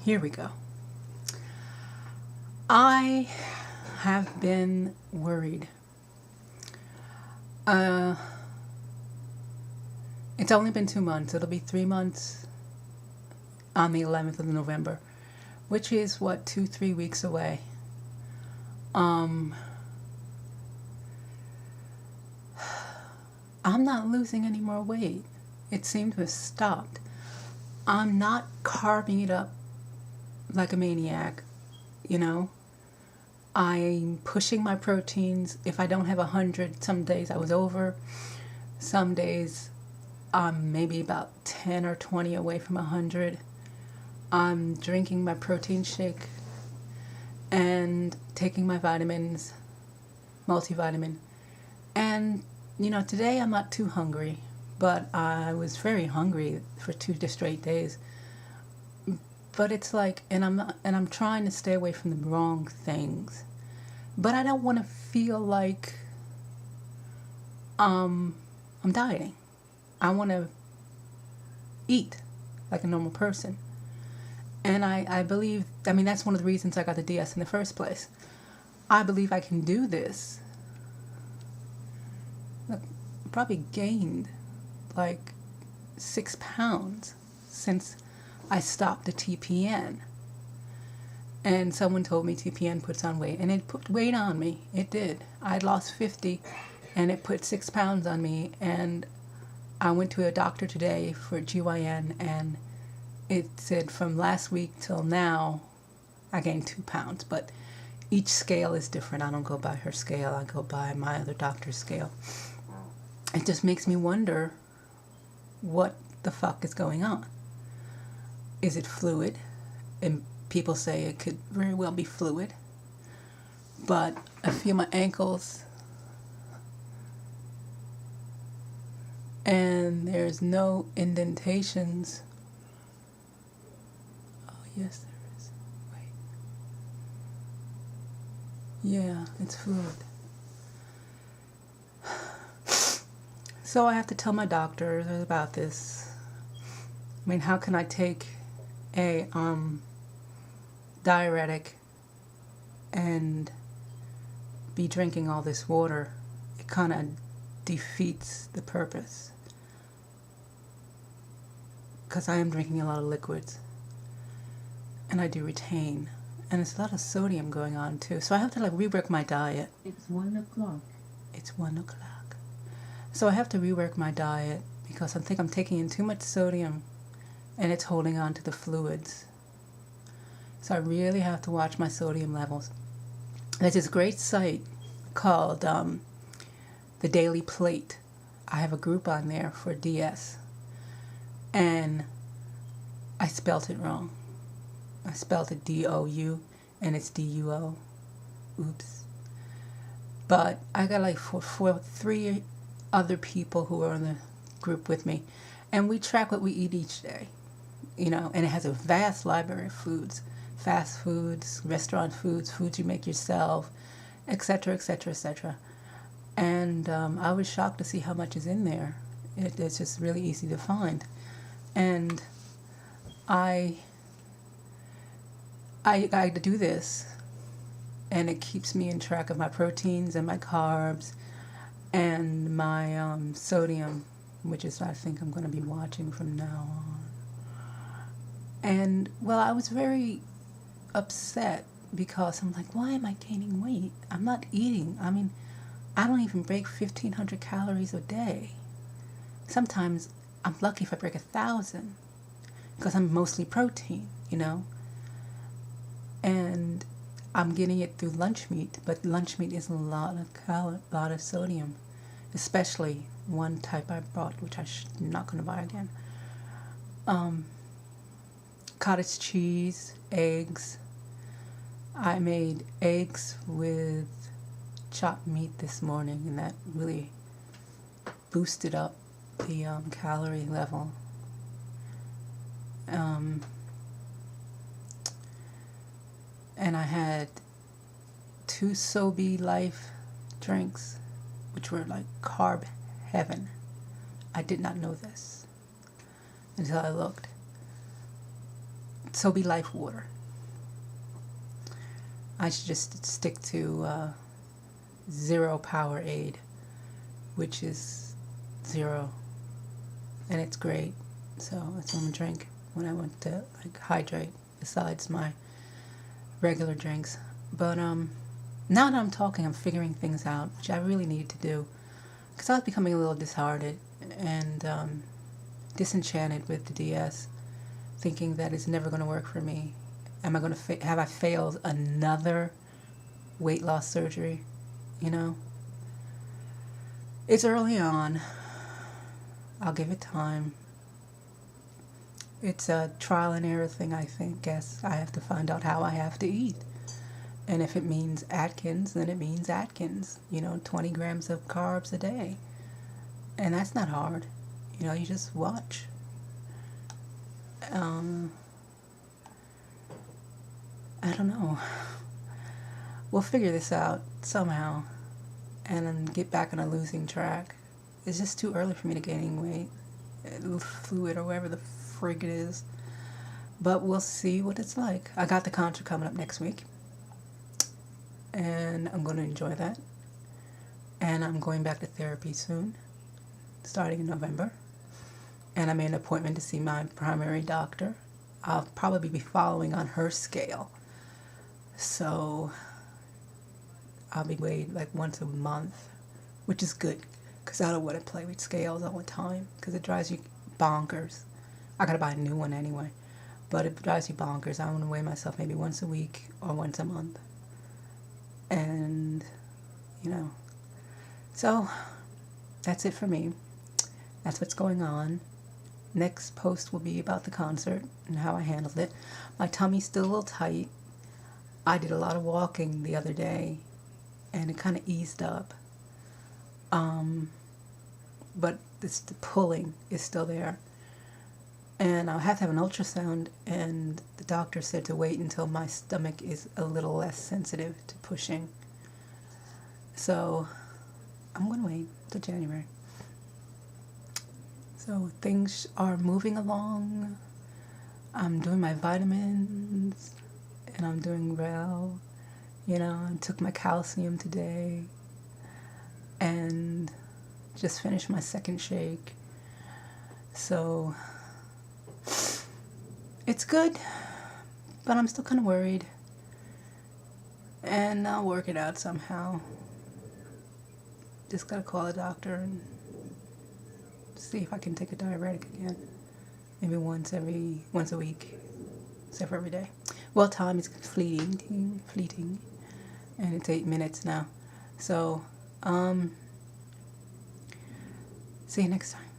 Here we go. I have been worried. It's only been 2 months. It'll be 3 months on the 11th of November, which is, 2-3 weeks away. I'm not losing any more weight. It seemed to have stopped. I'm not carving it up like a maniac, you know. I'm pushing my proteins. If I don't have 100, some days I was over. Some days I'm maybe about 10 or 20 away from 100. I'm drinking my protein shake and taking my vitamins, multivitamin. And, today I'm not too hungry, but I was very hungry for 2 straight days. But it's like, and I'm trying to stay away from the wrong things. But I don't want to feel like I'm dieting. I want to eat like a normal person. And I believe, that's one of the reasons I got the DS in the first place. I believe I can do this. Look, I probably gained like 6 pounds since I stopped the TPN. And someone told me TPN puts on weight. And it put weight on me. It did. I lost 50 and it put 6 pounds on me. And I went to a doctor today for GYN, and it said from last week till now I gained 2 pounds. But each scale is different. I don't go by her scale. I go by my other doctor's scale. It just makes me wonder what the fuck is going on. Is it fluid? And people say it could very well be fluid. But I feel my ankles, and there's no indentations. Oh, yes, there is. Wait. Yeah, it's fluid. So I have to tell my doctor about this. How can I take a diuretic and be drinking all this water? It kind of defeats the purpose, because I am drinking a lot of liquids, and I do retain, and there's a lot of sodium going on too. So I have to rework my diet. It's 1 o'clock. It's 1 o'clock. So I have to rework my diet because I think I'm taking in too much sodium, and it's holding on to the fluids. So I really have to watch my sodium levels. There's this great site called The Daily Plate. I have a group on there for DS. And I spelt it wrong. I spelled it DOU, and it's DUO. Oops. But I got three other people who are in the group with me. And we track what we eat each day. And it has a vast library of foods. Fast foods, restaurant foods, foods you make yourself, etc., etc., etc. And I was shocked to see how much is in there. It's just really easy to find. And I do this, and it keeps me in track of my proteins and my carbs and my sodium, which is, I think, I'm going to be watching from now on. And, I was very upset because I'm like, why am I gaining weight? I'm not eating. I don't even break 1,500 calories a day. Sometimes I'm lucky if I break 1,000 because I'm mostly protein, And I'm getting it through lunch meat, but lunch meat is a lot of sodium, especially one type I bought, which I'm not going to buy again. Cottage cheese, eggs. I made eggs with chopped meat this morning, and that really boosted up the calorie level. And I had 2 Sobe Life drinks, which were like carb heaven. I did not know this until I looked. So be life water. I should just stick to zero Powerade, which is zero, and it's great. So that's what I'm gonna drink when I want to like hydrate, besides my regular drinks. But now that I'm talking, I'm figuring things out, which I really need to do, because I was becoming a little disheartened and disenchanted with the DS, thinking that it's never going to work for me. Am I going to have I failed another weight loss surgery? You know, it's early on. I'll give it time. It's a trial and error thing, I think. Guess I have to find out how I have to eat. And if it means Atkins, then it means Atkins. 20 grams of carbs a day. And that's not hard. You just watch. I don't know. We'll figure this out somehow and then get back on a losing track. It's just too early for me to gain weight. Fluid or whatever the frig it is. But we'll see what it's like. I got the concert coming up next week. And I'm going to enjoy that. And I'm going back to therapy soon, starting in November. And I made an appointment to see my primary doctor. I'll probably be following on her scale. So I'll be weighed like once a month, which is good, because I don't want to play with scales all the time, because it drives you bonkers. I got to buy a new one anyway. But it drives you bonkers. I want to weigh myself maybe once a week or once a month. And, so that's it for me. That's what's going on. Next post will be about the concert and how I handled it. My tummy's still a little tight. I did a lot of walking the other day, and it kind of eased up. But the pulling is still there. And I'll have to have an ultrasound, and the doctor said to wait until my stomach is a little less sensitive to pushing. So I'm going to wait till January. So things are moving along. I'm doing my vitamins, and I'm doing well. I took my calcium today, and just finished my second shake. So it's good, but I'm still kind of worried. And I'll work it out somehow. Just gotta call the doctor and see if I can take a diuretic again. Maybe once a week, except for every day. Well, time is fleeting, and it's 8 minutes now. So, see you next time.